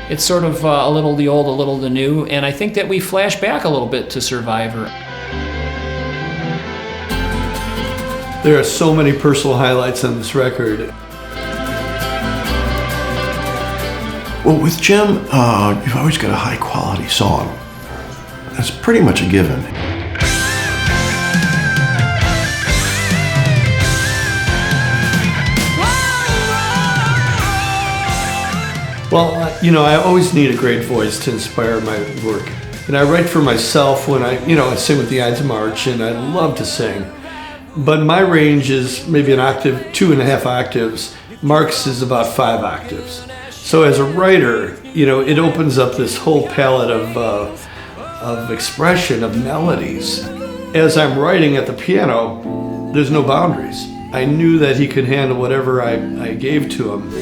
it's sort of a little the old, a little the new, and I think that we flash back a little bit to Survivor. There are so many personal highlights on this record. Well, with Jim, you've always got a high-quality song. That's pretty much a given. Well, I always need a great voice to inspire my work. And I write for myself when I sing with the Ides of March, and I love to sing. But my range is maybe an octave, 2.5 octaves. Marc's is about 5 octaves. So as a writer, it opens up this whole palette of expression, of melodies. As I'm writing at the piano, there's no boundaries. I knew that he could handle whatever I gave to him.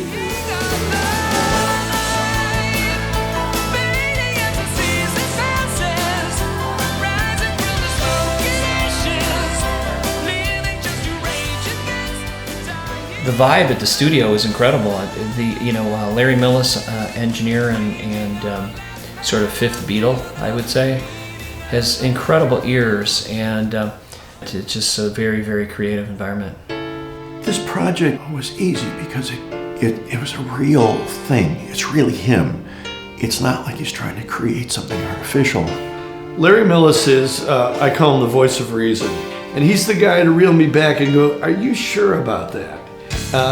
The vibe at the studio is incredible. Larry Millis, engineer and sort of fifth Beatle, I would say, has incredible ears, and it's just a very, very creative environment. This project was easy because it was a real thing. It's really him. It's not like he's trying to create something artificial. Larry Millis is, I call him the voice of reason, and he's the guy to reel me back and go, "Are you sure about that?"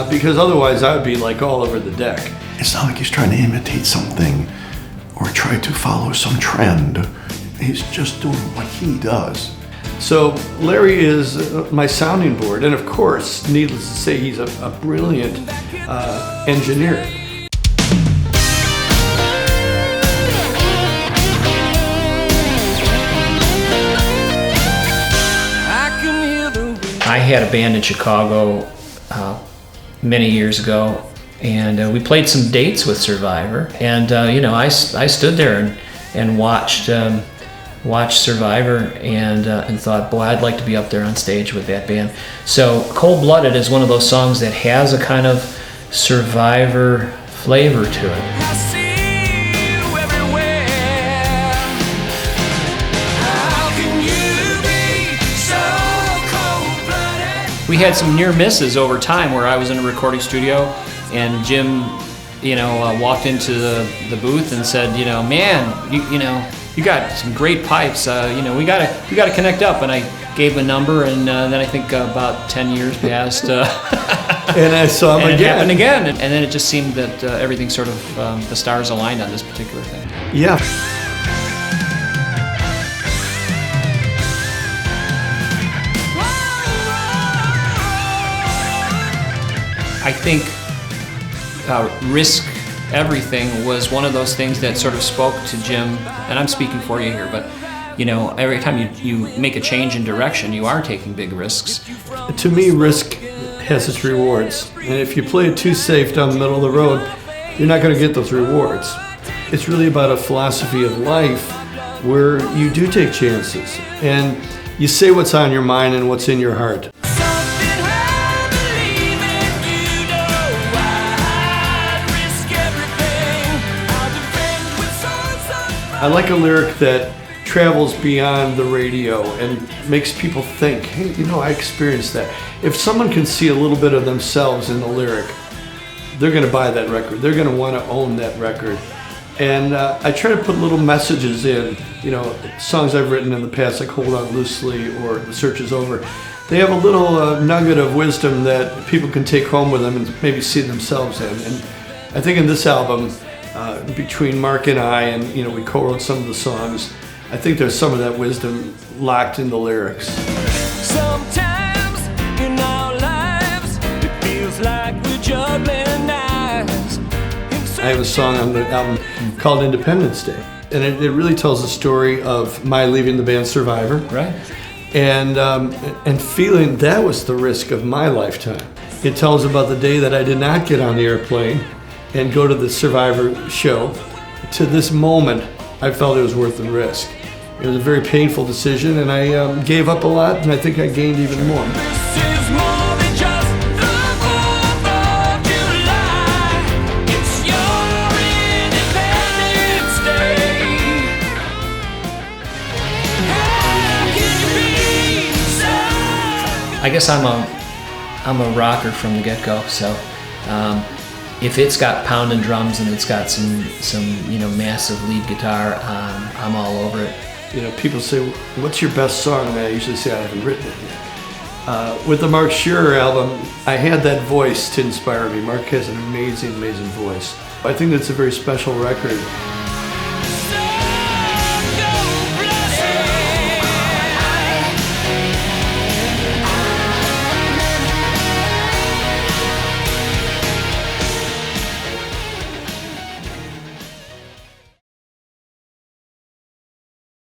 Because otherwise I would be like all over the deck. It's not like he's trying to imitate something or try to follow some trend. He's just doing what he does. So Larry is my sounding board, and of course, needless to say, he's a brilliant engineer. I had a band in Chicago many years ago, and we played some dates with Survivor, and I stood there and watched Survivor and thought, boy, I'd like to be up there on stage with that band. So Cold Blooded is one of those songs that has a kind of Survivor flavor to it. We had some near misses over time where I was in a recording studio and Jim, walked into the booth and said, "Man, you got some great pipes. We gotta connect up." And I gave a number, and then I think about 10 years passed. And I saw him and again. It happened again, and then it just seemed that everything sort of the stars aligned on this particular thing. Yeah. I think Risk Everything was one of those things that sort of spoke to Jim, and I'm speaking for you here, but every time you make a change in direction, you are taking big risks. To me, risk has its rewards, and if you play it too safe down the middle of the road, you're not going to get those rewards. It's really about a philosophy of life where you do take chances, and you say what's on your mind and what's in your heart. I like a lyric that travels beyond the radio and makes people think, hey, I experienced that. If someone can see a little bit of themselves in the lyric, they're going to buy that record. They're going to want to own that record. And I try to put little messages in, songs I've written in the past, like Hold On Loosely or The Search Is Over. They have a little nugget of wisdom that people can take home with them and maybe see themselves in. And I think in this album, between Marc and I, and we co-wrote some of the songs, I think there's some of that wisdom locked in the lyrics. Sometimes in our lives, it feels like we're juggling knives. I have a song on the album called Independence Day, and it really tells the story of my leaving the band Survivor, Right. and feeling that was the risk of my lifetime. It tells about the day that I did not get on the airplane and go to the Survivor show. To this moment, I felt it was worth the risk. It was a very painful decision, and I gave up a lot, and I think I gained even more. guess I'm a rocker from the get-go. So if it's got pounding drums and it's got some massive lead guitar, I'm all over it. People say, "What's your best song?" And I usually say, "I haven't written it yet." With the Marc Scherer album, I had that voice to inspire me. Marc has an amazing, amazing voice. I think that's a very special record.